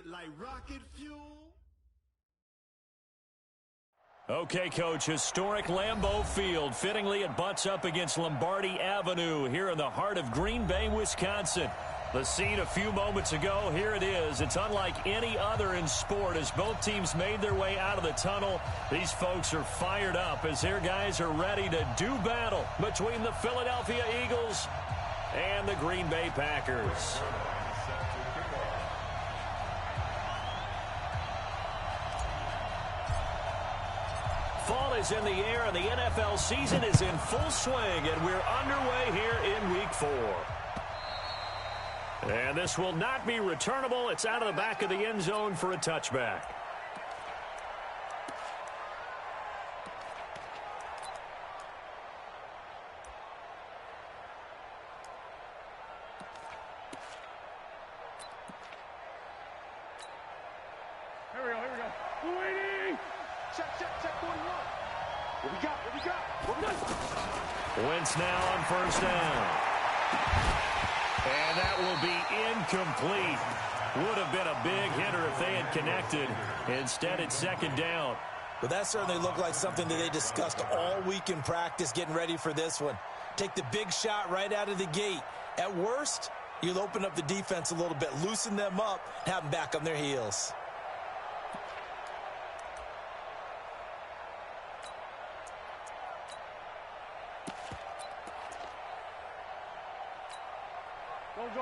Like rocket fuel. Okay, Coach, historic Lambeau Field. Fittingly, it butts up against Lombardi Avenue here in the heart of Green Bay, Wisconsin. The scene a few moments ago, here it is. It's unlike any other in sport as both teams made their way out of the tunnel. These folks are fired up as their guys are ready to do battle between the Philadelphia Eagles and the Green Bay Packers. Fall is in the air, and the NFL season is in full swing, and we're underway here in Week 4. And this will not be returnable. It's out of the back of the end zone for a touchback. Here we go. 280. Check 41. What we got? Wentz now on first down. And that will be incomplete. Would have been a big hitter if they had connected. Instead, it's second down. Well, that certainly looked like something that they discussed all week in practice getting ready for this one. Take the big shot right out of the gate. At worst, you'll open up the defense a little bit, loosen them up, have them back on their heels.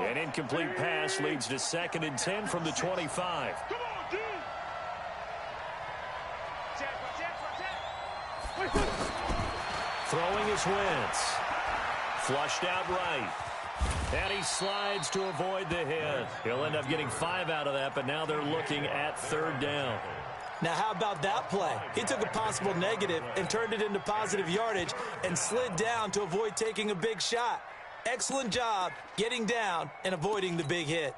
An incomplete pass leads to 2nd and 10 from the 25. Come on, dude. Throwing is Wentz. Flushed out right. And he slides to avoid the hit. He'll end up getting 5 out of that, but now they're looking at 3rd down. Now, how about that play? He took a possible negative and turned it into positive yardage and slid down to avoid taking a big shot. Excellent job getting down and avoiding the big hit.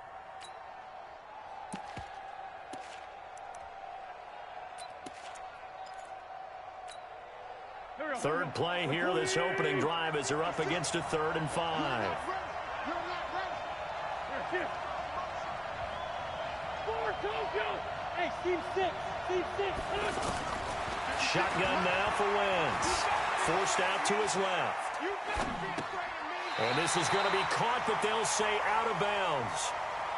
Third play here, this opening drive as they're up against a 3rd and 5. Hey, Steve 6. Shotgun now for Wentz. Forced out to his left. And this is going to be caught, but they'll say out of bounds.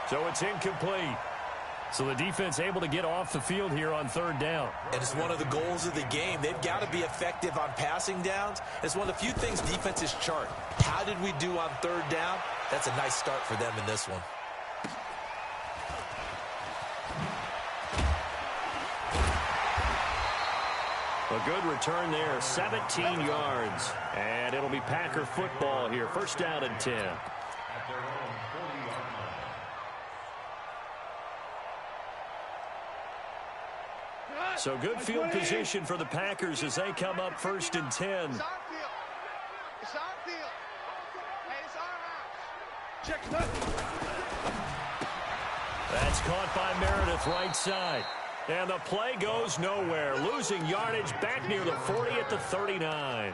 So it's incomplete. So the defense able to get off the field here on 3rd down. And it's one of the goals of the game. They've got to be effective on passing downs. It's one of the few things defenses chart. How did we do on 3rd down? That's a nice start for them in this one. A good return there, 17 yards. And it'll be Packer football here. 1st down and 10. So good field position for the Packers as they come up 1st and 10. It's our field. It's our field. Hey, it's our house. Check it out. That's caught by Meredith, right side. And the play goes nowhere. Losing yardage back near the 40 at the 39.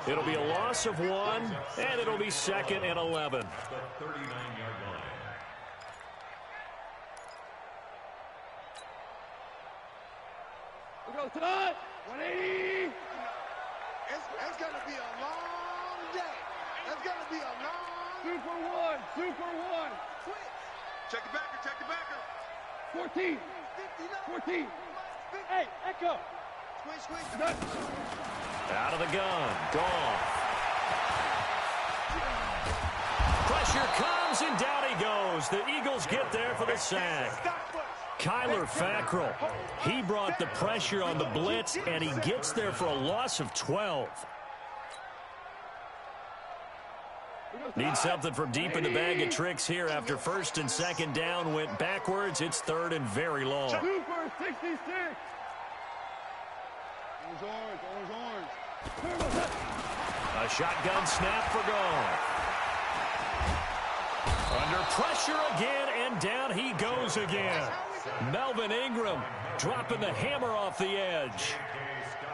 It'll be a loss of 1, and it'll be 2nd and 11. We go tonight. 180. It's going to be a long day. It's going to be a long. 2 for 1. Quick. Check the backer. 14. 14. Hey, Echo. Out of the gun. Gone. Pressure comes, and down he goes. The Eagles get there for the sack. Kyler Fackrell, he brought the pressure on the blitz, and he gets there for a loss of 12. Need something from deep in the bag of tricks here after first and second down went backwards. It's third and very long. 2 for 66. Orange. A shotgun snap for gone. Under pressure again, and down he goes again. Melvin Ingram dropping the hammer off the edge.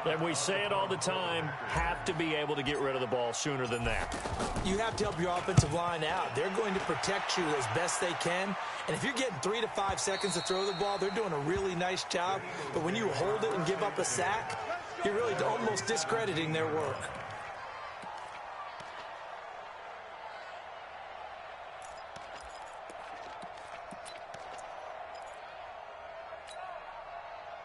And we say it all the time, have to be able to get rid of the ball sooner than that. You have to help your offensive line out. They're going to protect you as best they can. And if you're getting 3 to 5 seconds to throw the ball, they're doing a really nice job. But when you hold it and give up a sack, you're really almost discrediting their work.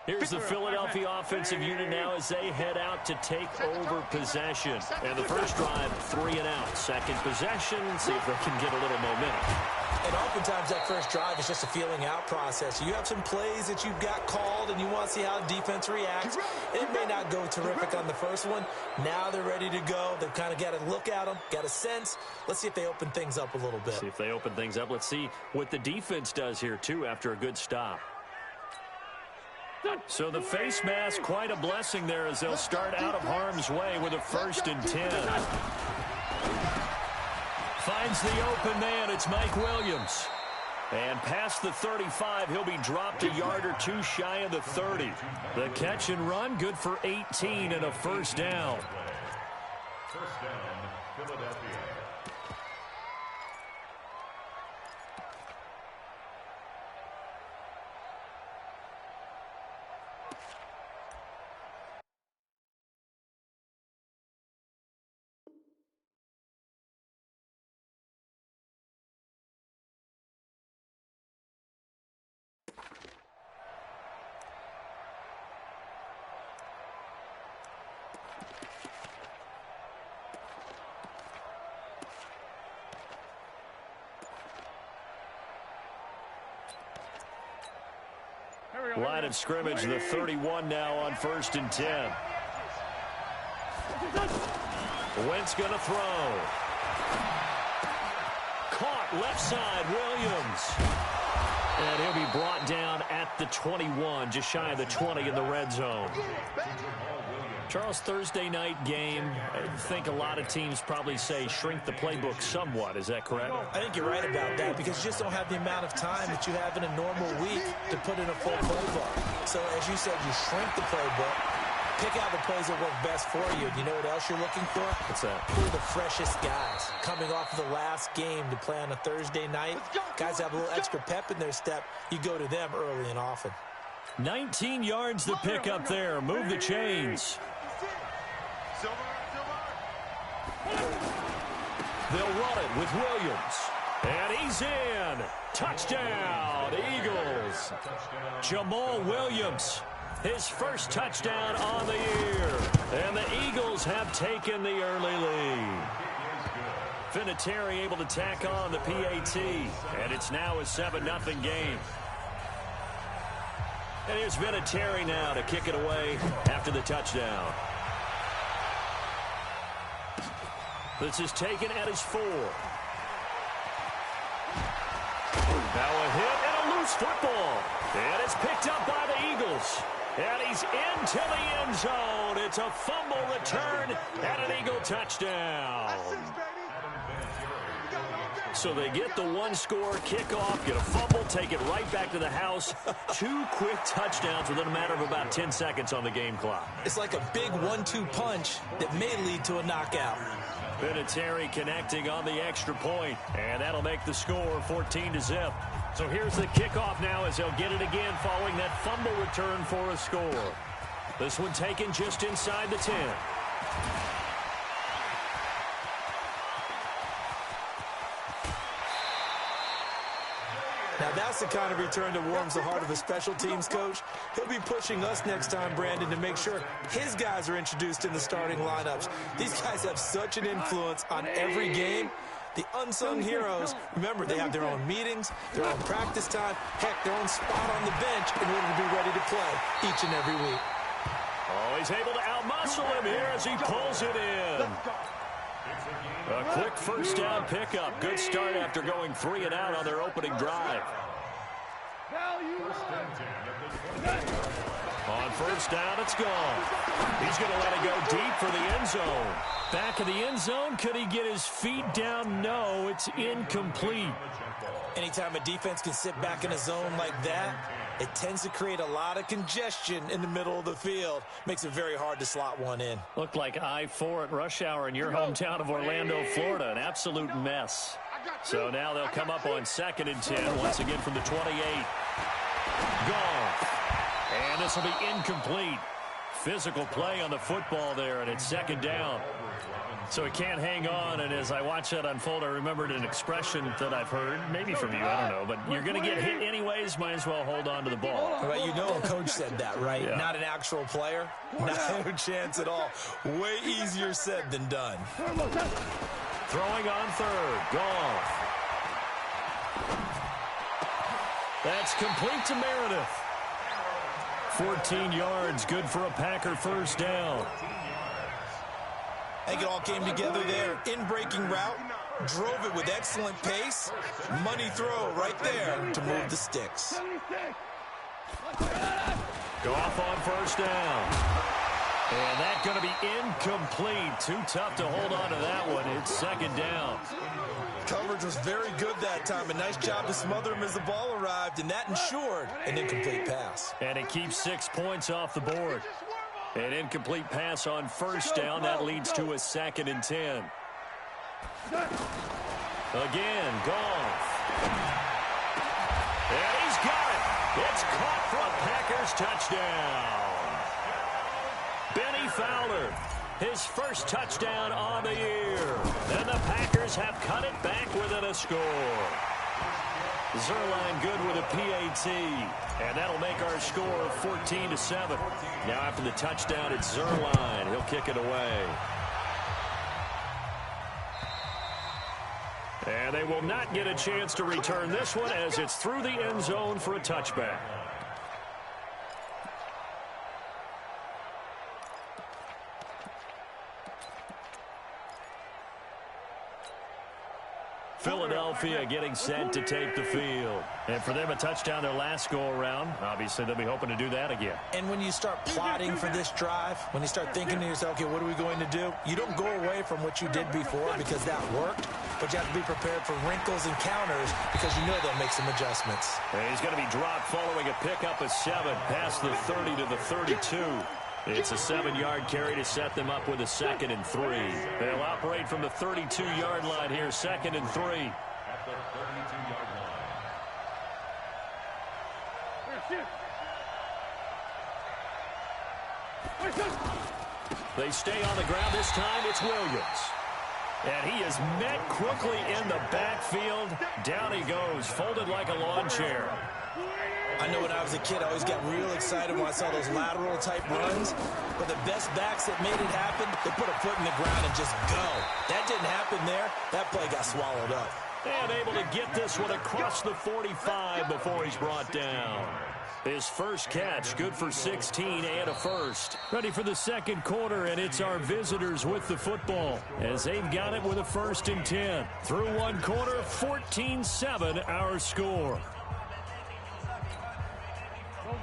Here's the Philadelphia offensive unit now as they head out to take over possession. And the first drive, 3 and out. Second possession, see if they can get a little momentum. And oftentimes that first drive is just a feeling out process. You have some plays that you've got called and you want to see how the defense reacts. It may not go terrific on the first one. Now they're ready to go. They've kind of got to look at them, got a sense. Let's see if they open things up a little bit. See if they open things up. Let's see what the defense does here, too, after a good stop. So the face mask, quite a blessing there as they'll start out of harm's way with a 1st and 10. Finds the open man. It's Mike Williams. And past the 35, he'll be dropped a yard or 2 shy of the 30. The catch and run, good for 18 and a first down. First down, Philadelphia. Line of scrimmage, the 31 now on 1st and 10. Wentz going to throw. Caught left side, Williams. And he'll be brought down at the 21, just shy of the 20 in the red zone. Charles, Thursday night game, I think a lot of teams probably say shrink the playbook somewhat. Is that correct? I think you're right about that because you just don't have the amount of time that you have in a normal week to put in a full playbook. So as you said, you shrink the playbook, pick out the plays that work best for you. And you know what else you're looking for? What's that? Who are the freshest guys coming off of the last game to play on a Thursday night? Guys have a little extra pep in their step. You go to them early and often. 19 yards to pick up there. Move the chains. They'll run it with Williams. And he's in. Touchdown, Eagles. Jamal Williams, his first touchdown on the year. And the Eagles have taken the early lead. Vinatieri able to tack on the PAT. And it's now a 7-0 game. And here's Vinatieri now to kick it away after the touchdown. This is taken at his 4. Now a hit and a loose football. And it's picked up by the Eagles. And he's into the end zone. It's a fumble return and an Eagle touchdown. So they get the 1-score kickoff, get a fumble, take it right back to the house. 2 quick touchdowns within a matter of about 10 seconds on the game clock. It's like a big 1-2 punch that may lead to a knockout. Vinatieri connecting on the extra point, and that'll make the score 14-0. So here's the kickoff now as they'll get it again following that fumble return for a score. This one taken just inside the 10. Now That's the kind of return that warms the heart of a special teams coach. He'll be pushing us next time, Brandon, to make sure his guys are introduced in the starting lineups. These guys have such an influence on every game. The unsung heroes, remember, they have their own meetings, their own practice time, heck, their own spot on the bench in order to be ready to play each and every week. Oh, he's able to outmuscle him here as he pulls it in. A quick first down pickup. Good start after going 3 and out on their opening drive. On first down, it's gone. He's going to let it go deep for the end zone. Back in the end zone, could he get his feet down? No, it's incomplete. Anytime a defense can sit back in a zone like that, it tends to create a lot of congestion in the middle of the field. Makes it very hard to slot one in. Looked like I-4 at rush hour in your hometown of Orlando, Florida. An absolute mess. So now they'll come up on 2nd and 10, once again from the 28. Goff. And this will be incomplete. Physical play on the football there, and it's 2nd down. So he can't hang on, and as I watch that unfold, I remembered an expression that I've heard, maybe from you, I don't know, but you're going to get hit anyways, might as well hold on to the ball. Well, you know a coach said that, right? Yeah. Not an actual player. No chance at all. Way easier said than done. Throwing on 3rd, Goff. That's complete to Meredith. 14 yards, good for a Packer first down. I think it all came together there. In-breaking route, drove it with excellent pace. Money throw right there to move the sticks. Goff on first down. And that's going to be incomplete. Too tough to hold on to that one. It's 2nd down. Coverage was very good that time. A nice job to smother him as the ball arrived, and that ensured an incomplete pass. And it keeps 6 points off the board. An incomplete pass on first down. That leads to a 2nd and 10. Again, Goff. And he's got it. It's caught for a Packers touchdown. Benny Fowler, his first touchdown on the year. And the Packers have cut it back within a score. Zuerlein good with a PAT. And that'll make our score 14-7. Now after the touchdown, it's Zuerlein. He'll kick it away. And they will not get a chance to return this one as it's through the end zone for a touchback. Philadelphia getting set to take the field. And for them, a touchdown their last go-around. Obviously, they'll be hoping to do that again. And when you start plotting for this drive, when you start thinking to yourself, okay, what are we going to do? You don't go away from what you did before because that worked, but you have to be prepared for wrinkles and counters because you know they'll make some adjustments. And he's going to be dropped following a pickup of 7 past the 30 to the 32. It's a 7-yard carry to set them up with a 2nd and 3. They'll operate from the 32-yard line here, 2nd and 3. At the 32-yard line. They stay on the ground. This time it's Williams. And he is met quickly in the backfield. Down he goes, folded like a lawn chair. I know when I was a kid, I always got real excited when I saw those lateral-type runs. But the best backs that made it happen, they put a foot in the ground and just go. That didn't happen there. That play got swallowed up. And able to get this one across the 45 before he's brought down. His first catch, good for 16 and a first. Ready for the second quarter, and it's our visitors with the football as they've got it with a 1st and 10. Through one quarter, 14-7 our score.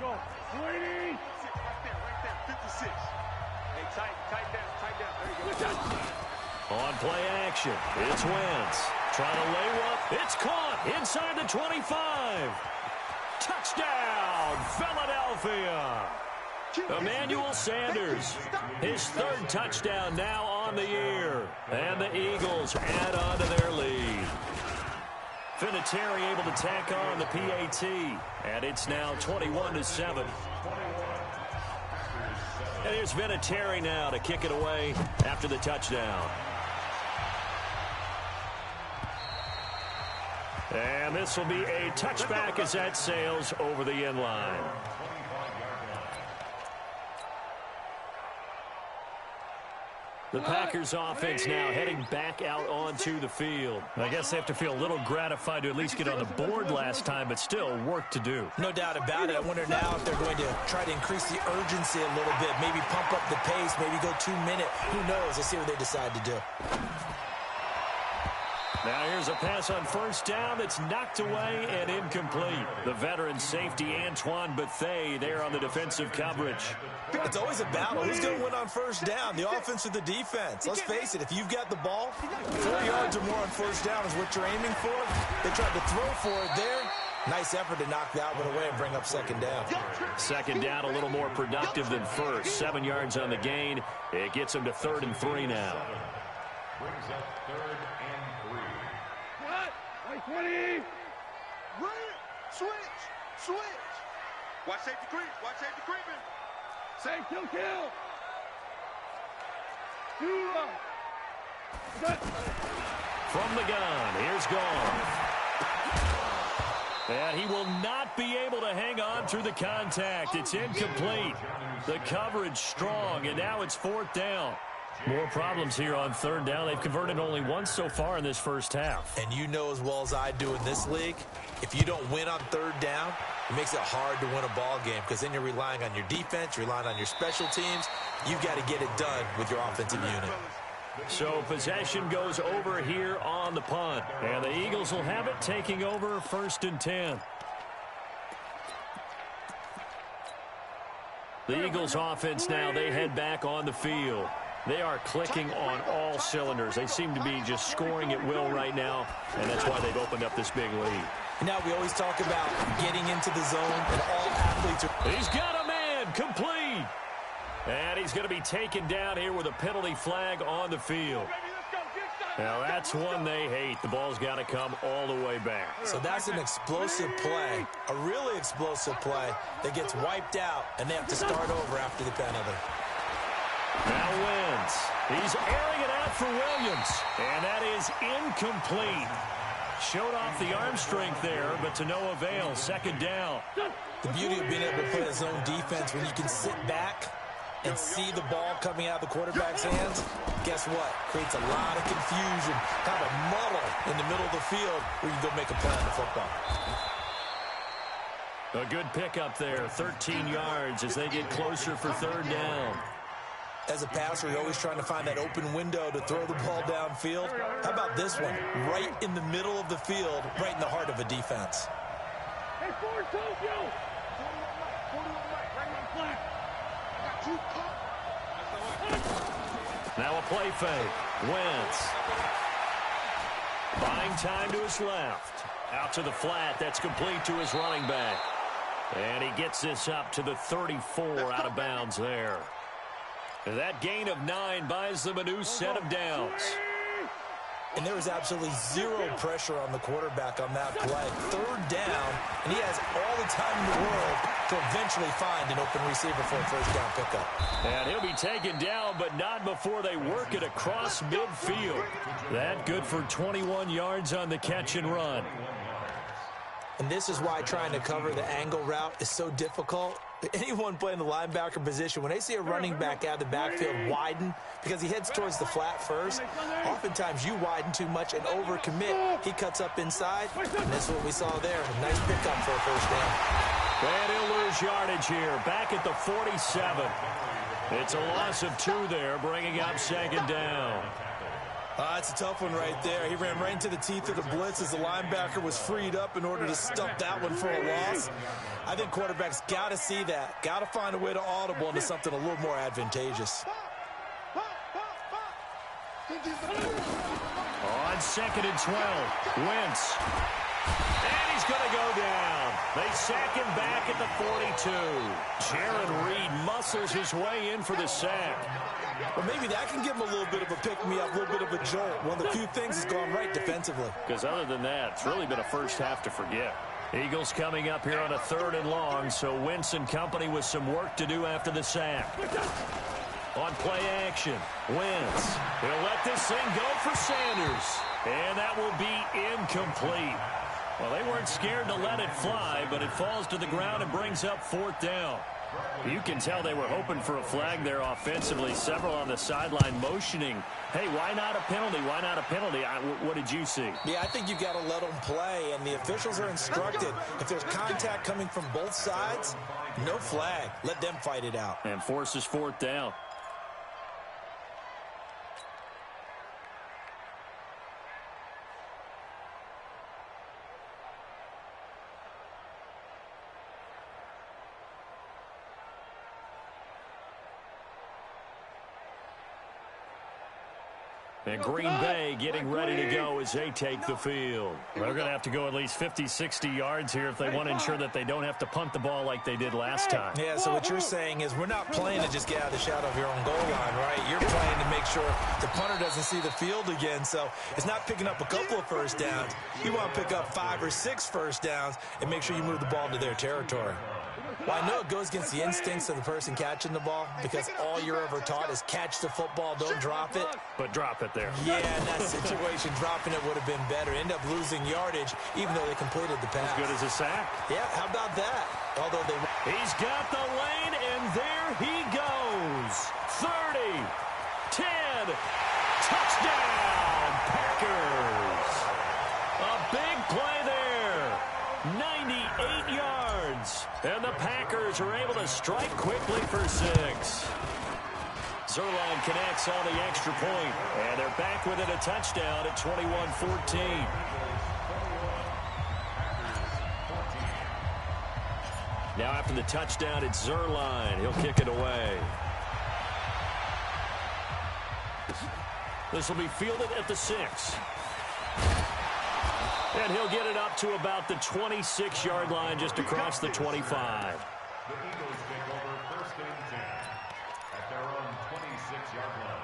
Go. 20. Right there. 56. Hey, tight down. There you go. On play action, it's Wentz. Trying to lay one. It's caught inside the 25. Touchdown, Philadelphia. Emmanuel Sanders, his 3rd touchdown now on the year. And the Eagles add on to their lead. Vinatieri able to tack on the PAT. And it's now 21-7. And here's Vinatieri now to kick it away after the touchdown. And this will be a touchback as that sails over the end line. The Packers offense now heading back out onto the field. I guess they have to feel a little gratified to at least get on the board last time, but still work to do. No doubt about it. I wonder now if they're going to try to increase the urgency a little bit, maybe pump up the pace, maybe go 2 minute. Who knows? Let's see what they decide to do. Now here's a pass on first down that's knocked away and incomplete. The veteran safety Antoine Bethea there on the defensive coverage. It's always a battle. Who's going to win on first down, the offense or the defense? Let's face it, if you've got the ball, 4 yards or more on first down is what you're aiming for. They tried to throw for it there. Nice effort to knock that one away and bring up second down. Second down a little more productive than first. 7 yards on the gain. It gets them to 3rd and 3 now. Brings up 3rd and 3. Cut. Like 20. Switch. Switch. Watch safety creep. Watch safety creeping. Safe, kill. From the gun, here's Goff. And he will not be able to hang on through the contact. It's incomplete. The coverage strong, and now it's 4th down. More problems here on 3rd down. They've converted only once so far in this first half. And you know as well as I do in this league, if you don't win on 3rd down, it makes it hard to win a ball game because then you're relying on your defense, relying on your special teams. You've got to get it done with your offensive unit. So possession goes over here on the punt. And the Eagles will have it, taking over 1st and 10. The Eagles offense now, they head back on the field. They are clicking on all cylinders. They seem to be just scoring at will right now, and that's why they've opened up this big lead. Now we always talk about getting into the zone, and all athletes are... He's got a man, complete. And he's going to be taken down here with a penalty flag on the field. Now that's one they hate. The ball's got to come all the way back. So that's an explosive play, a really explosive play that gets wiped out, and they have to start over after the penalty. Now Wentz. He's airing it out for Williams. And that is incomplete. Showed off the arm strength there, but to no avail. 2nd down. The beauty of being able to play a zone defense when you can sit back and see the ball coming out of the quarterback's hands, guess what? Creates a lot of confusion, kind of a muddle in the middle of the field where you can go make a play on the football. A good pickup there, 13 yards as they get closer for 3rd down. As a passer, you're always trying to find that open window to throw the ball downfield. How about this one? Right in the middle of the field, right in the heart of a defense. Hey, Ford, Tokyo! 41 Mike, right on flat. Now a play fake. Wentz. Buying time to his left. Out to the flat. That's complete to his running back. And he gets this up to the 34 out of bounds there. That gain of 9 buys them a new set of downs. And there was absolutely zero pressure on the quarterback on that play. 3rd down, and he has all the time in the world to eventually find an open receiver for a 1st down pickup. And he'll be taken down, but not before they work it across midfield. That good for 21 yards on the catch and run. And this is why trying to cover the angle route is so difficult. Anyone playing the linebacker position, when they see a running back out of the backfield widen, because he heads towards the flat first, oftentimes you widen too much and overcommit. He cuts up inside, and that's what we saw there. A nice pickup for a 1st down. And he'll lose yardage here, back at the 47. It's a loss of 2 there, bringing up 2nd down. It's a tough one right there. He ran right into the teeth of the blitz as the linebacker was freed up in order to stop that one for a loss. I think quarterbacks got to see that. Got to find a way to audible into something a little more advantageous. On 2nd and 12, Wentz. And he's going to go down. They sack him back at the 42. Jaron Reed muscles his way in for the sack. Well, maybe that can give him a little bit of a pick-me-up, a little bit of a jolt. One of the few things that's gone right defensively. Because other than that, it's really been a first half to forget. Eagles coming up here on a 3rd and long, so Wentz and company with some work to do after the sack. On play action, Wentz. He'll let this thing go for Sanders. And that will be incomplete. Well, they weren't scared to let it fly, but it falls to the ground and brings up 4th down. You can tell they were hoping for a flag there offensively. Several on the sideline motioning, hey, why not a penalty? Why not a penalty? What did you see? Yeah, I think you've got to let them play, and the officials are instructed. If there's contact coming from both sides, no flag. Let them fight it out. And forces 4th down. And Green Bay getting ready to go as they take the field. They're going to have to go at least 50, 60 yards here if they want to ensure that they don't have to punt the ball like they did last time. Yeah, so what you're saying is we're not playing to just get out of the shadow of your own goal line, right? You're playing to make sure the punter doesn't see the field again. So it's not picking up a couple of first downs. You want to pick up 5 or 6 first downs and make sure you move the ball into their territory. Well, I know it goes against the instincts of the person catching the ball because all you're ever taught is catch the football, don't drop it. But drop it there. Yeah, in that situation, dropping it would have been better. End up losing yardage, even though they completed the pass. As good as a sack. Yeah, how about that? Although they... He's got the lane, and there he goes. 30, 10, touchdown, Packers. A big play there. 98 yards. And the Packers are able to strike quickly for 6. Zuerlein connects on the extra point. And they're back within a touchdown at 21-14. Now after the touchdown, it's Zuerlein. He'll kick it away. This will be fielded at the 6. And he'll get it up to about the 26-yard line, just across the 25. The Eagles take over 1st and 10 at their own 26-yard line.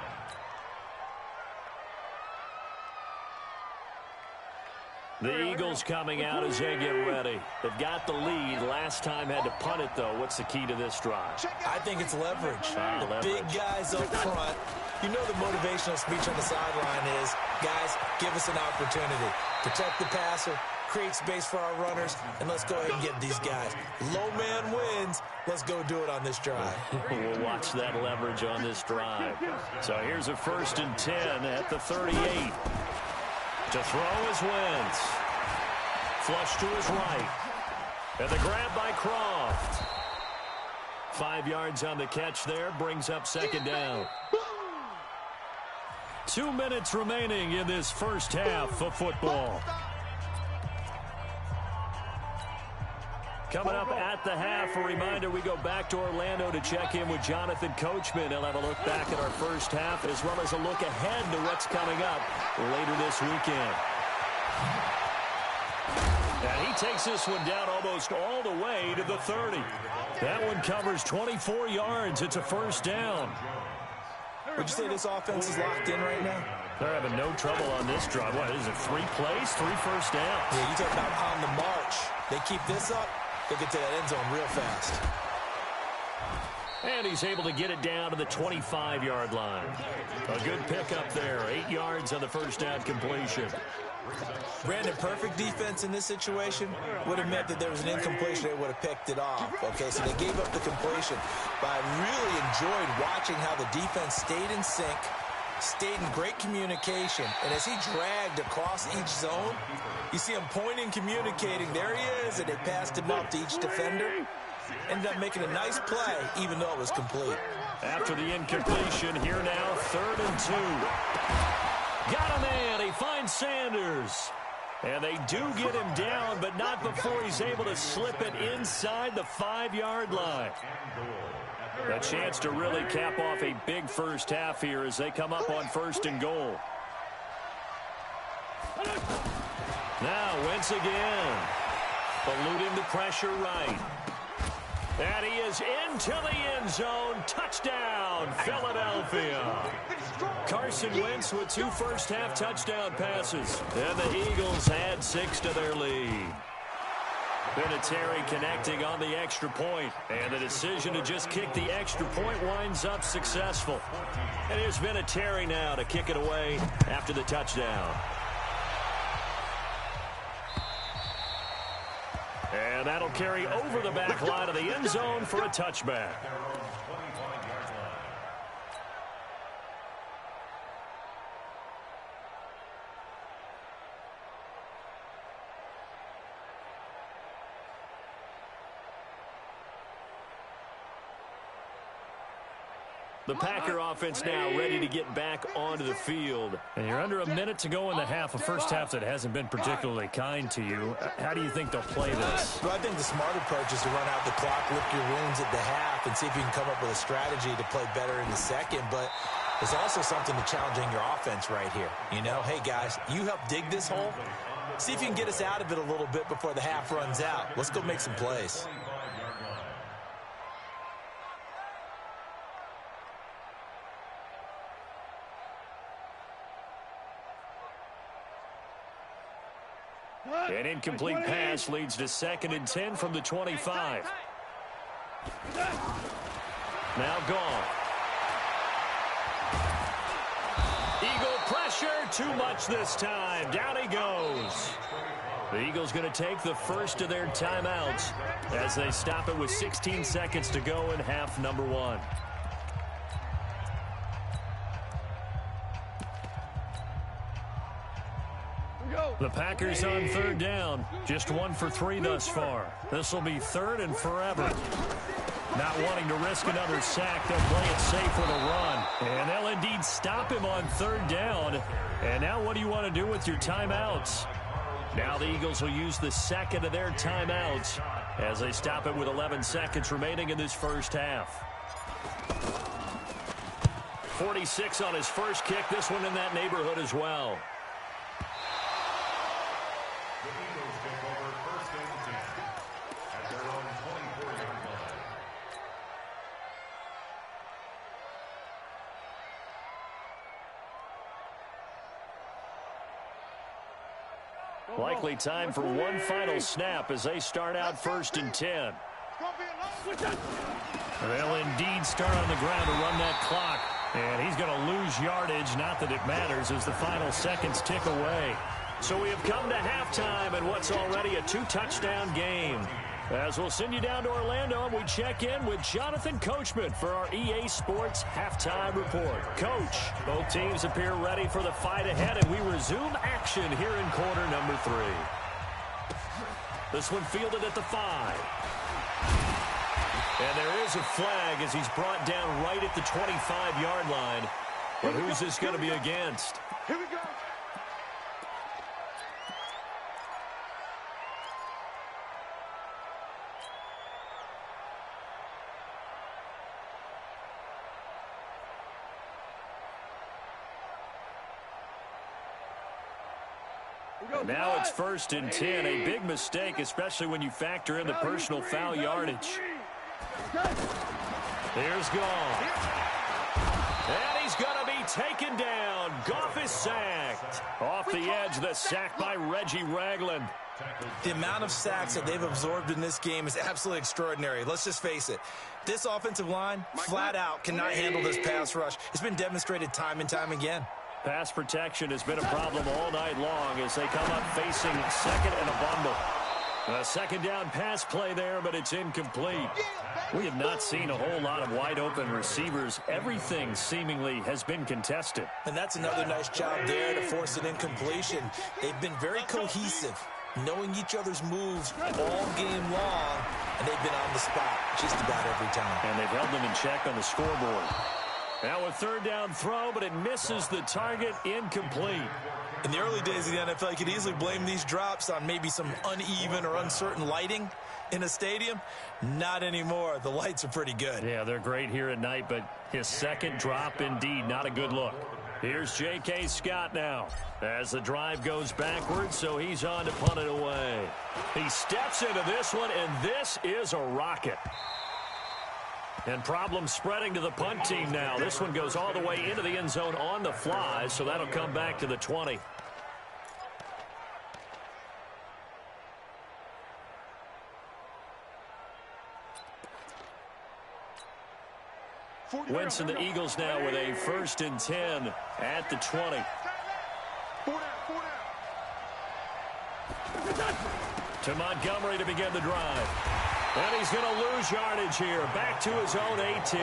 The Eagles coming out as they get ready. They've got the lead. Last time had to punt it, though. What's the key to this drive? I think it's leverage. The Leverage. big guys up front. You know the motivational speech on the sideline is, guys, give us an opportunity. Protect the passer, create space for our runners, and let's go ahead and get these guys. Low man wins. Let's go do it on this drive. We'll watch that leverage on this drive. So here's a 1st and 10 at the 38. To throw is Wentz. Flush to his right. And the grab by Croft. 5 yards on the catch there. Brings up 2nd down. 2 minutes remaining in this first half of football. Coming up at the half, a reminder, we go back to Orlando to check in with Jonathan Coachman. He'll have a look back at our first half as well as a look ahead to what's coming up later this weekend. And he takes this one down almost all the way to the 30. That one covers 24 yards. It's a 1st down. Would you say this offense is locked in right now? They're having no trouble on this drive. What is it, 3 plays, 3 first downs? Yeah, you talk about on the march. They keep this up, they get to that end zone real fast. And he's able to get it down to the 25-yard line. A good pickup there. 8 yards on the 1st down completion. Brandon, perfect defense in this situation would have meant that there was an incompletion. They would have picked it off. Okay, so they gave up the completion. But I really enjoyed watching how the defense stayed in sync, stayed in great communication. And as he dragged across each zone, you see him pointing, communicating. There he is, and they passed him off to each defender. Ended up making a nice play, even though it was complete. After the incompletion, here now, 3rd and 2. Got a man. He finds Sanders. And they do get him down, but not before he's able to slip it inside the 5-yard line. A chance to really cap off a big first half here as they come up on 1st and goal. Now, Wentz again. Eluding the pressure right. And he is into the end zone. Touchdown, Philadelphia. Carson Wentz with 2 first-half touchdown passes. And the Eagles add 6 to their lead. Vinatieri connecting on the extra point. And the decision to just kick the extra point winds up successful. And here's Vinatieri now to kick it away after the touchdown. And that'll carry over the back line of the end zone for a touchback. The Packer offense now ready to get back onto the field. And you're under a minute to go in the half, a first half that hasn't been particularly kind to you. How do you think they'll play this? Well, I think the smart approach is to run out the clock, lick your wounds at the half, and see if you can come up with a strategy to play better in the second. But there's also something to challenging your offense right here. You know, hey, guys, you help dig this hole. See if you can get us out of it a little bit before the half runs out. Let's go make some plays. An incomplete pass leads to 2nd and 10 from the 25. Now gone. Eagle pressure, too much this time. Down he goes. The Eagles going to take the first of their timeouts as they stop it with 16 seconds to go in half number 1. The Packers on 3rd down. Just 1 for 3 thus far. This will be 3rd and forever. Not wanting to risk another sack, they'll play it safe with a run. And they'll indeed stop him on 3rd down. And now what do you want to do with your timeouts? Now the Eagles will use the second of their timeouts as they stop it with 11 seconds remaining in this first half. 46 on his first kick. This one in that neighborhood as well. The Eagles take over 1st and 10 at their own 24-yard line. Likely time for one final snap as they start out 1st and 10. They'll indeed start on the ground to run that clock. And he's going to lose yardage. Not that it matters as the final seconds tick away. So we have come to halftime in what's already a 2-touchdown game. As we'll send you down to Orlando, and we check in with Jonathan Coachman for our EA Sports Halftime Report. Coach, both teams appear ready for the fight ahead, and we resume action here in quarter number 3. This one fielded at the 5. And there is a flag as he's brought down right at the 25-yard line. But who's this going to be against? Here we go. Now it's 1st and 10. A big mistake, especially when you factor in the personal foul yardage. Here's Goff. And he's going to be taken down. Goff is sacked. Off the edge, the sack by Reggie Ragland. The amount of sacks that they've absorbed in this game is absolutely extraordinary. Let's just face it. This offensive line, flat out, cannot handle this pass rush. It's been demonstrated time and time again. Pass protection has been a problem all night long as they come up facing 2nd and a bundle. A 2nd down pass play there, but it's incomplete. We have not seen a whole lot of wide-open receivers. Everything seemingly has been contested. And that's another nice job there to force an incompletion. They've been very cohesive, knowing each other's moves all game long, and they've been on the spot just about every time. And they've held them in check on the scoreboard. Now a 3rd down throw, but it misses the target, incomplete. In the early days of the NFL, you could easily blame these drops on maybe some uneven or uncertain lighting in a stadium. Not anymore. The lights are pretty good. Yeah, they're great here at night, but his 2nd drop, indeed, not a good look. Here's J.K. Scott now as the drive goes backwards, so he's on to punt it away. He steps into this one, and this is a rocket. And problems spreading to the punt team now. This one goes all the way into the end zone on the fly, so that'll come back to the 20. Wentz and the Eagles now with a 1st and 10 at the 20. To Montgomery to begin the drive. And he's going to lose yardage here. Back to his own 18.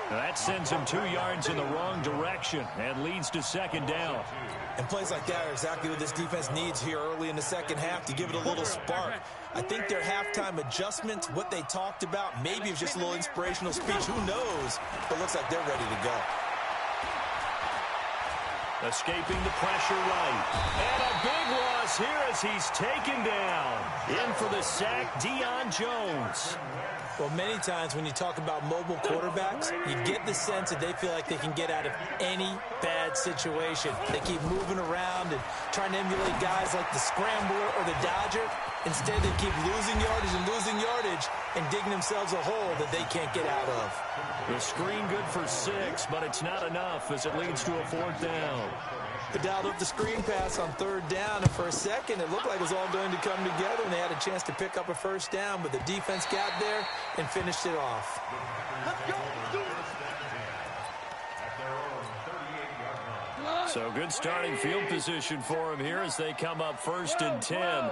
That sends him 2 yards in the wrong direction and leads to second down. And plays like that are exactly what this defense needs here early in the second half to give it a little spark. I think their halftime adjustments, what they talked about, maybe it was just a little inspirational speech. Who knows? But looks like they're ready to go. Escaping the pressure right. And a big loss here as he's taken down. In for the sack, Deion Jones. Well, many times when you talk about mobile quarterbacks, you get the sense that they feel like they can get out of any bad situation. They keep moving around and trying to emulate guys like the Scrambler or the Dodger. Instead, they keep losing yardage and digging themselves a hole that they can't get out of. The screen good for 6, but it's not enough as it leads to a 4th down. They dialed up the screen pass on 3rd down, and for a second, it looked like it was all going to come together, and they had a chance to pick up a 1st down, but the defense got there and finished it off. So good starting field position for him here as they come up 1st and 10.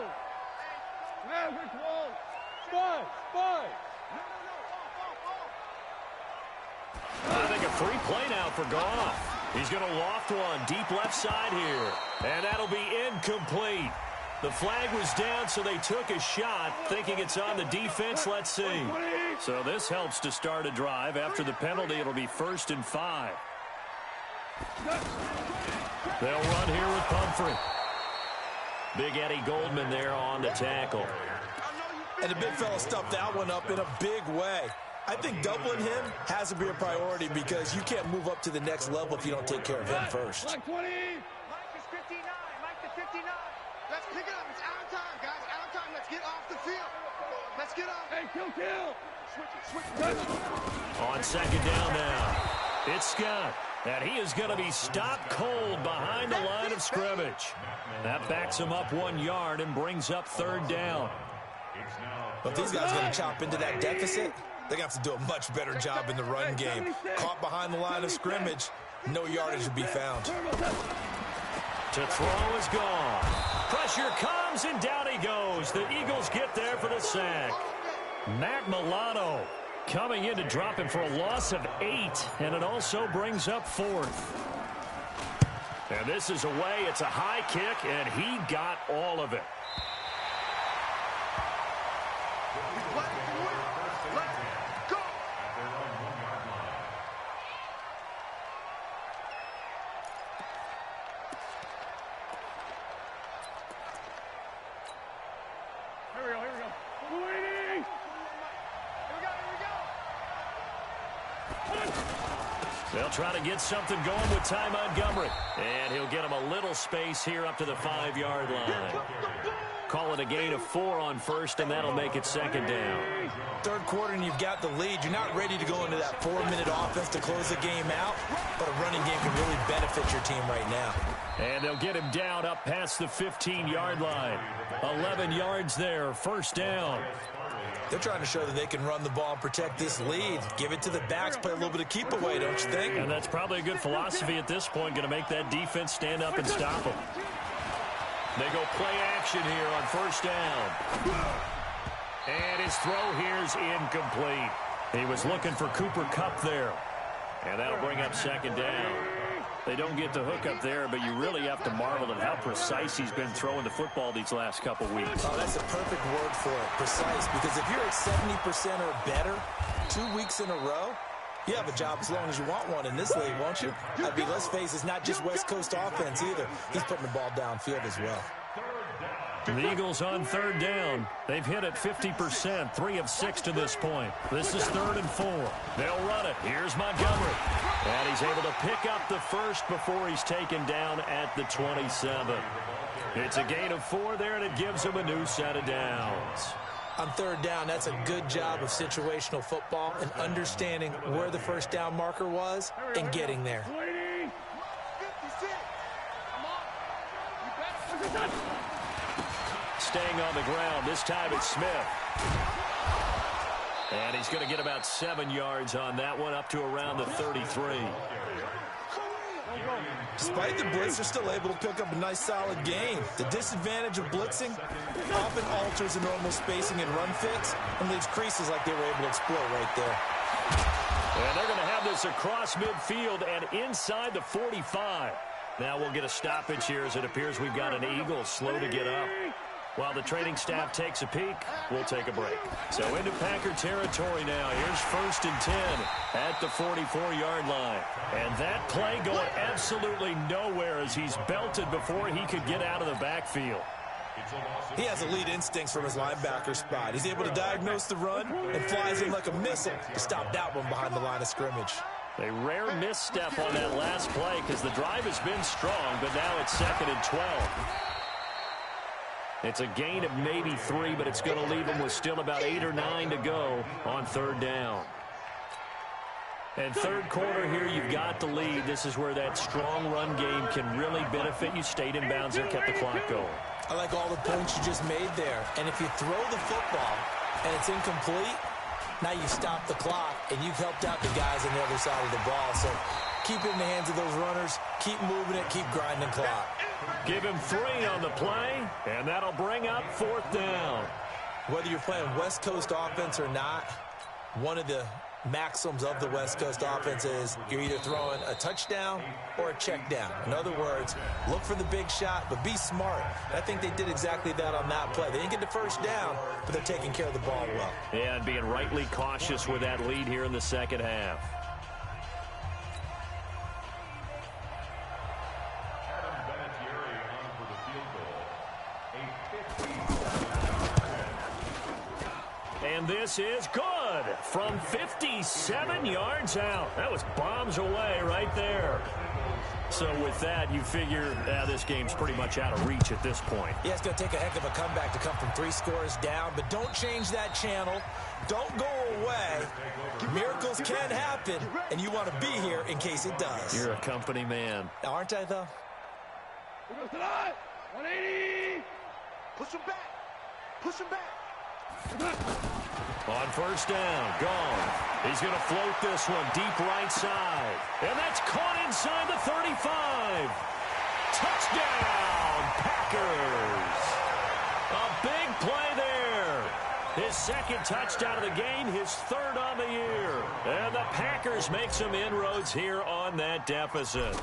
I think a free play now for Goff. He's going to loft one deep left side here. And that'll be incomplete. The flag was down, so they took a shot, thinking it's on the defense. Let's see. So this helps to start a drive. After the penalty, it'll be 1st and 5. They'll run here with Pumphrey. Big Eddie Goldman there on the tackle. And the big fella stuffed that one up in a big way. I think doubling him has to be a priority because you can't move up to the next level if you don't take care of him first. Mike 20. Mike is 59. Mike to 59. Let's pick it up. It's out of time, guys. Out of time. Let's get off the field. Let's get off. Hey, kill. Switch it. On 2nd down now. It's Scott. And he is going to be stopped cold behind the line of scrimmage. That backs him up 1 yard and brings up 3rd down. But these guys are going to chop into that deficit. They're going to have to do a much better job in the run game. Caught behind the line of scrimmage, no yardage to be found. To throw is gone. Pressure comes, and down he goes. The Eagles get there for the sack. Matt Milano coming in to drop him for a loss of 8, and it also brings up 4th. And this is away. It's a high kick, and he got all of it. They'll try to get something going with Ty Montgomery. And he'll get him a little space here up to the 5-yard line. Call it a gain of 4 on 1st, and that'll make it 2nd down. 3rd quarter, and you've got the lead. You're not ready to go into that 4-minute offense to close the game out, but a running game can really benefit your team right now. And they'll get him down up past the 15-yard line. 11 yards there, 1st down. They're trying to show that they can run the ball and protect this lead. Give it to the backs, play a little bit of keep away, don't you think? And that's probably a good philosophy at this point, going to make that defense stand up and stop them. They go play action here on 1st down. And his throw here's incomplete. He was looking for Cooper Kupp there. And that'll bring up 2nd down. They don't get the hook up there, but you really have to marvel at how precise he's been throwing the football these last couple weeks. Oh, that's a perfect word for it, precise. Because if you're at 70% or better 2 weeks in a row, you have a job as long as you want one in this league, won't you? I mean, let's face it, it's not just West Coast offense either. He's putting the ball downfield as well. The Eagles on 3rd down. They've hit it 50%, 3 of 6 to this point. This is 3rd and 4. They'll run it. Here's Montgomery. And he's able to pick up the 1st before he's taken down at the 27. It's a gain of 4 there, and it gives him a new set of downs. On 3rd down, that's a good job of situational football and understanding where the 1st down marker was and getting there. Staying on the ground. This time it's Smith. And he's going to get about 7 yards on that one, up to around the 33. Despite the blitz, they're still able to pick up a nice, solid gain. The disadvantage of blitzing often alters the normal spacing and run fits and leaves creases like they were able to exploit right there. And they're going to have this across midfield and inside the 45. Now we'll get a stoppage here as it appears we've got an Eagle slow to get up. While the training staff takes a peek, we'll take a break. So into Packer territory now. Here's 1st and 10 at the 44-yard line. And that play going absolutely nowhere as he's belted before he could get out of the backfield. He has elite instincts from his linebacker spot. He's able to diagnose the run and flies in like a missile to stop that one behind the line of scrimmage. A rare misstep on that last play because the drive has been strong, but now it's 2nd and 12. It's a gain of maybe 3, but it's going to leave them with still about 8 or 9 to go on 3rd down. And 3rd quarter here, you've got the lead. This is where that strong run game can really benefit you. Stayed in bounds there, kept the clock going. I like all the points you just made there. And if you throw the football and it's incomplete, now you stop the clock and you've helped out the guys on the other side of the ball. So keep it in the hands of those runners. Keep moving it. Keep grinding clock. Give him 3 on the play, and that'll bring up 4th down. Whether you're playing West Coast offense or not, one of the maxims of the West Coast offense is you're either throwing a touchdown or a check down. In other words, look for the big shot, but be smart. I think they did exactly that on that play. They didn't get the 1st down, but they're taking care of the ball well. Yeah, and being rightly cautious with that lead here in the 2nd half. And this is good from 57 yards out. That was bombs away right there. So with that, you figure this game's pretty much out of reach at this point. Yeah, it's going to take a heck of a comeback to come from 3 scores down, but don't change that channel. Don't go away. Miracles can happen, and you want to be here in case it does. You're a company man. Aren't I, though? Here goes tonight. 180. Push him back. Push him back. On 1st down, gone. He's going to float this one deep right side. And that's caught inside the 35. Touchdown, Packers. A big play there. His 2nd touchdown of the game, his 3rd on the year. And the Packers make some inroads here on that deficit.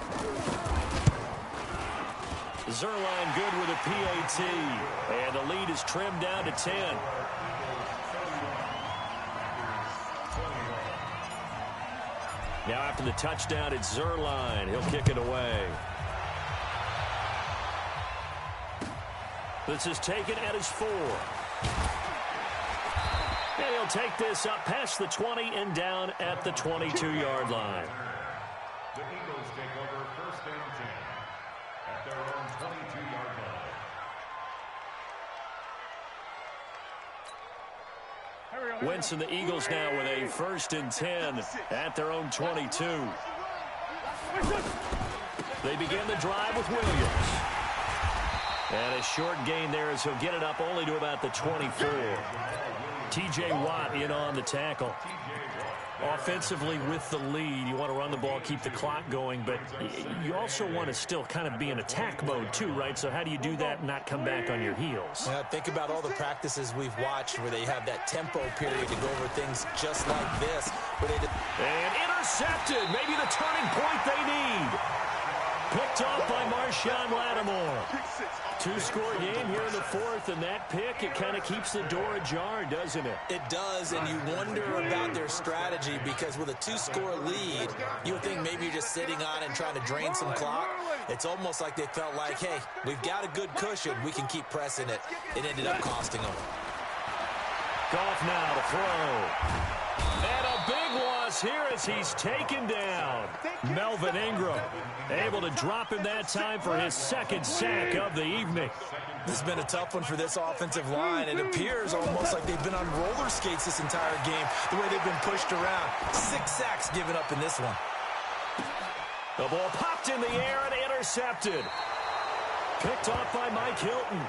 Zuerlein good with a PAT. And the lead is trimmed down to 10. Now after the touchdown, it's Zuerlein. He'll kick it away. This is taken at his 4. And he'll take this up past the 20 and down at the 22-yard line. The Eagles take over 1st and 10 at their own 22-yard line. Wentz and the Eagles now with a 1st and 10 at their own 22. They begin the drive with Williams. And a short gain there as he'll get it up only to about the 24. T.J. Watt in on the tackle. Offensively with the lead, you want to run the ball, keep the clock going, but you also want to still kind of be in attack mode too, right? So how do you do that and not come back on your heels? Yeah, think about all the practices we've watched where they have that tempo period to go over things just like this. And intercepted, maybe the turning point they need. Picked off by Marshawn Lattimore. 2-score game here in the 4th, and that pick, it kind of keeps the door ajar, doesn't it? It does, and you wonder about their strategy because with a 2-score lead, you would think maybe you're just sitting on and trying to drain some clock. It's almost like they felt like, hey, we've got a good cushion. We can keep pressing it. It ended up costing them. Goff now to throw. And a big loss here as he's taken down. Melvin Ingram able to drop him that time for his 2nd sack of the evening. This has been a tough one for this offensive line. It appears almost like they've been on roller skates this entire game, the way they've been pushed around. 6 sacks given up in this one. The ball popped in the air and intercepted. Picked off by Mike Hilton.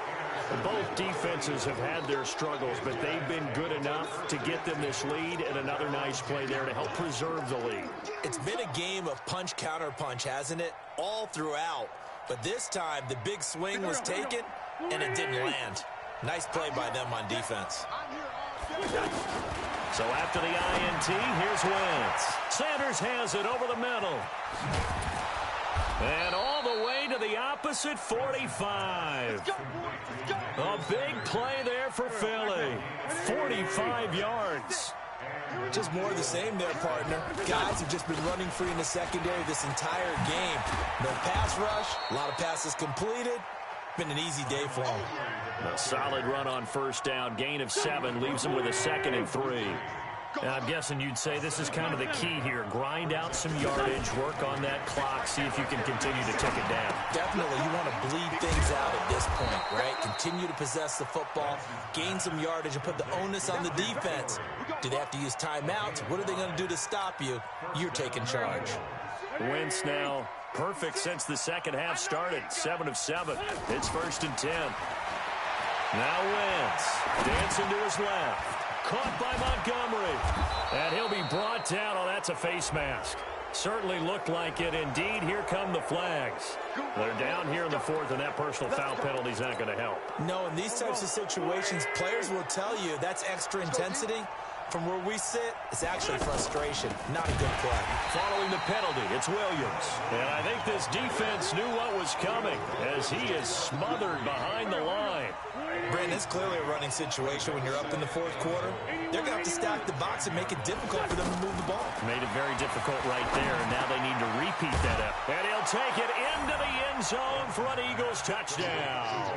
Both defenses have had their struggles, but they've been good enough to get them this lead, and another nice play there to help preserve the lead. It's been a game of punch-counter-punch, hasn't it? All throughout. But this time, the big swing was taken, and it didn't land. Nice play by them on defense. So after the INT, here's Wentz. Sanders has it over the middle. And all the way to the opposite 45. A big play there for Philly. 45 yards. Just more of the same there, partner. Guys have just been running free in the secondary this entire game. No pass rush, a lot of passes completed. Been an easy day for them. A solid run on first down. Gain of 7 leaves them with a 2nd and 3. Now, I'm guessing you'd say this is kind of the key here. Grind out some yardage, work on that clock, see if you can continue to tick it down. Definitely, you want to bleed things out at this point, right? Continue to possess the football, gain some yardage, and put the onus on the defense. Do they have to use timeouts? What are they going to do to stop you? You're taking charge. Wentz now perfect since the second half started. 7 of 7. It's 1st and 10. Now Wentz dancing to his left. Caught by Montgomery. And he'll be brought down. Oh, that's a face mask. Certainly looked like it. Indeed, here come the flags. They're down here in the 4th, and that personal foul penalty is not going to help. No, in these types of situations, players will tell you that's extra intensity. From where we sit, it's actually frustration. Not a good play. Following the penalty, it's Williams. And I think this defense knew what was coming as he is smothered behind the line. Brandon, it's clearly a running situation when you're up in the 4th quarter. They're going to have to stack the box and make it difficult for them to move the ball. Made it very difficult right there, and now they need to repeat that up. And he'll take it into the end zone for an Eagles touchdown.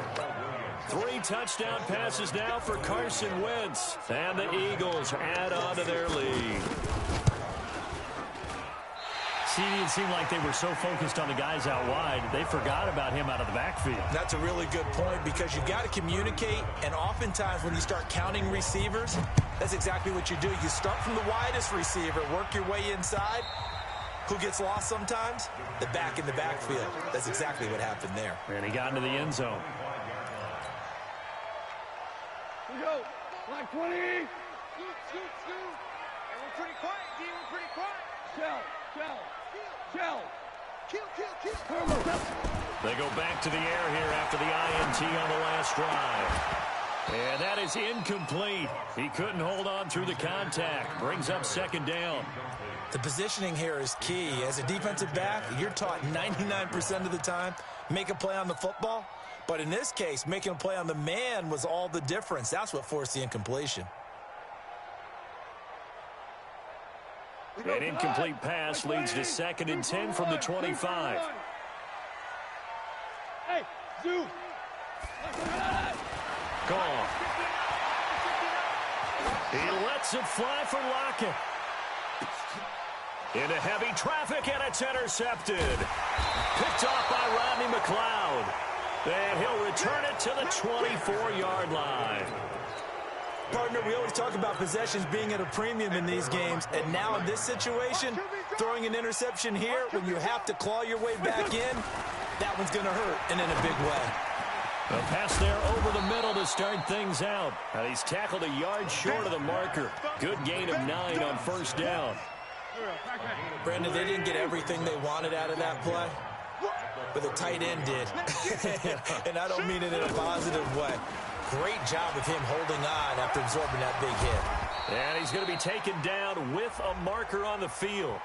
3 touchdown passes now for Carson Wentz. And the Eagles add on to their lead. It seemed like they were so focused on the guys out wide, they forgot about him out of the backfield. That's a really good point because you've got to communicate, and oftentimes when you start counting receivers, that's exactly what you do. You start from the widest receiver, work your way inside. Who gets lost sometimes? The back in the backfield. That's exactly what happened there. And he got into the end zone. Here we go. Line 20. Scoot. And we're pretty quiet, D. We're pretty quiet. Shell. They go back to the air here after the INT on the last drive. And that is incomplete. He couldn't hold on through the contact. Brings up 2nd down. The positioning here is key. As a defensive back, you're taught 99% of the time, make a play on the football. But in this case, making a play on the man was all the difference. That's what forced the incompletion. An incomplete pass leads to 2nd and 10 from the 25. Hey, Zoo. Gone. He lets it fly for Lockett. Into heavy traffic, and it's intercepted. Picked off by Rodney McLeod. And he'll return it to the 24-yard line. Partner, we always talk about possessions being at a premium in these games, and now in this situation, throwing an interception here when you have to claw your way back in, that one's going to hurt, and in a big way. A pass there over the middle to start things out. And he's tackled a yard short of the marker. Good gain of 9 on first down. Brandon, they didn't get everything they wanted out of that play, but the tight end did. And I don't mean it in a positive way. Great job of him holding on after absorbing that big hit. And he's going to be taken down with a marker on the field.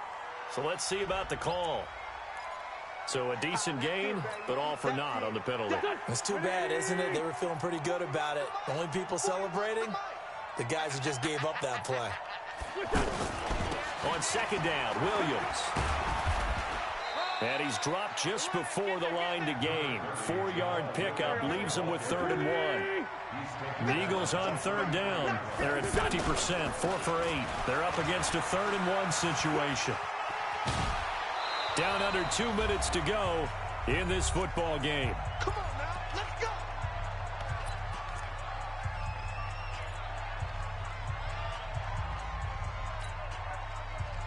So let's see about the call. So a decent gain, but all for naught on the penalty. It's too bad, isn't it? They were feeling pretty good about it. The only people celebrating, the guys who just gave up that play. On 2nd down, Williams. And he's dropped just before the line to gain. 4-yard pickup leaves him with 3rd and 1. The Eagles on 3rd down. They're at 50%, 4 for 8. They're up against a 3rd and 1 situation. Down under 2 minutes to go in this football game. Come on now, let's go.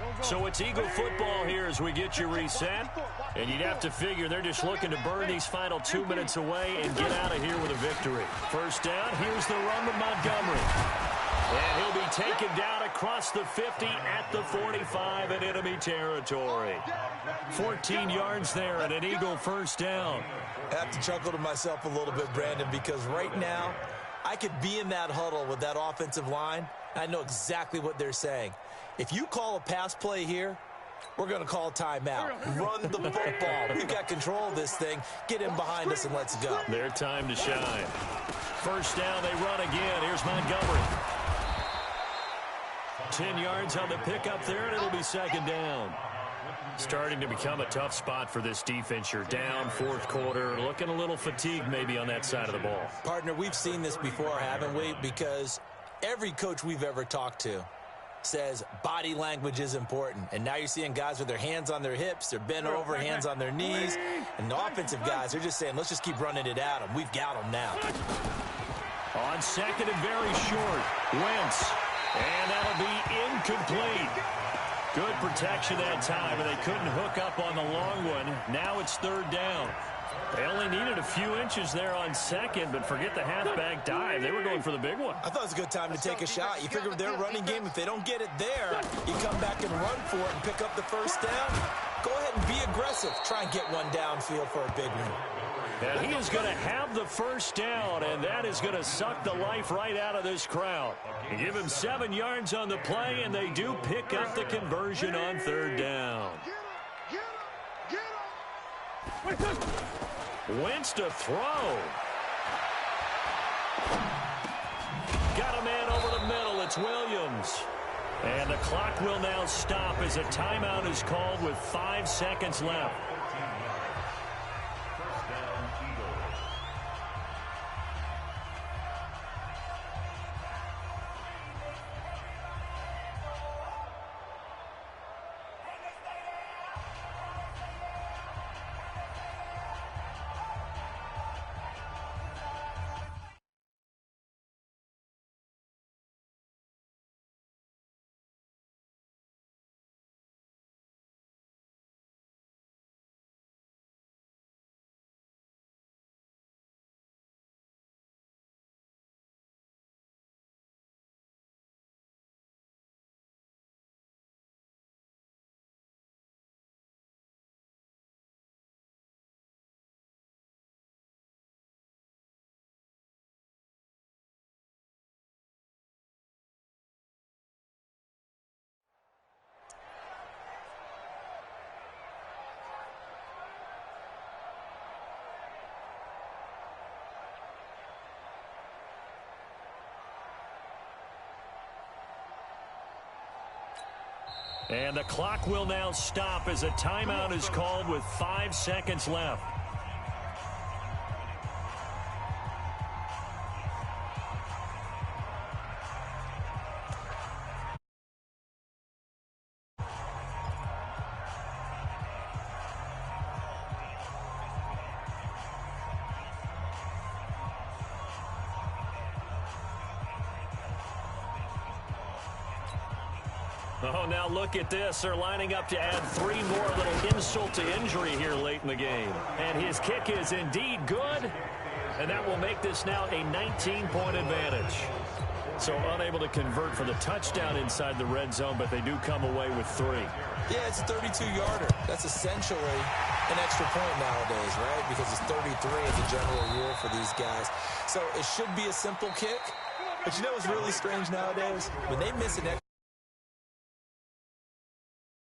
Go So it's Eagle football here as we get you reset. And you'd have to figure they're just looking to burn these final 2 minutes away and get out of here with a victory. First down, here's the run to Montgomery. And he'll be taken down across the 50 at the 45 in enemy territory. 14 yards there and an Eagle first down. I have to chuckle to myself a little bit, Brandon, because right now I could be in that huddle with that offensive line. I know exactly what they're saying. If you call a pass play here, we're going to call timeout. Run the football. We've got control of this thing. Get in behind us and let's go. Their time to shine. First down, they run again. Here's Montgomery. 10 yards on the pickup there, and it'll be second down. Starting to become a tough spot for this defense. You're down fourth quarter, looking a little fatigued maybe on that side of the ball. Partner, we've seen this before, haven't we? Because every coach we've ever talked to says body language is important. And now you're seeing guys with their hands on their hips, they're bent over, hands on their knees. And the offensive guys, they're just saying, let's just keep running it at them. We've got them now. On second and very short, Wentz. And that'll be incomplete. Good protection that time, and they couldn't hook up on the long one. Now it's third down. They only needed a few inches there on second, but forget the halfback dive. They were going for the big one. I thought it was a good time to take a shot. You figure with their running game, if they don't get it there, you come back and run for it and pick up the first down. Go ahead and be aggressive. Try and get one downfield for a big one. And he is going to have the first down, and that is going to suck the life right out of this crowd. You give him 7 yards on the play, and they do pick up the conversion on third down. Wentz to throw. Got a man over the middle. It's Williams. And the clock will now stop as a timeout is called with 5 seconds left. And the clock will now stop as a timeout is called with 5 seconds left. Oh, now look at this. They're lining up to add 3 more, a little insult to injury here late in the game. And his kick is indeed good, and that will make this now a 19-point advantage. So unable to convert for the touchdown inside the red zone, but they do come away with 3. Yeah, it's a 32-yarder. That's essentially an extra point nowadays, right? Because it's 33 as a general rule for these guys. So it should be a simple kick. But you know what's really strange nowadays? When they miss an extra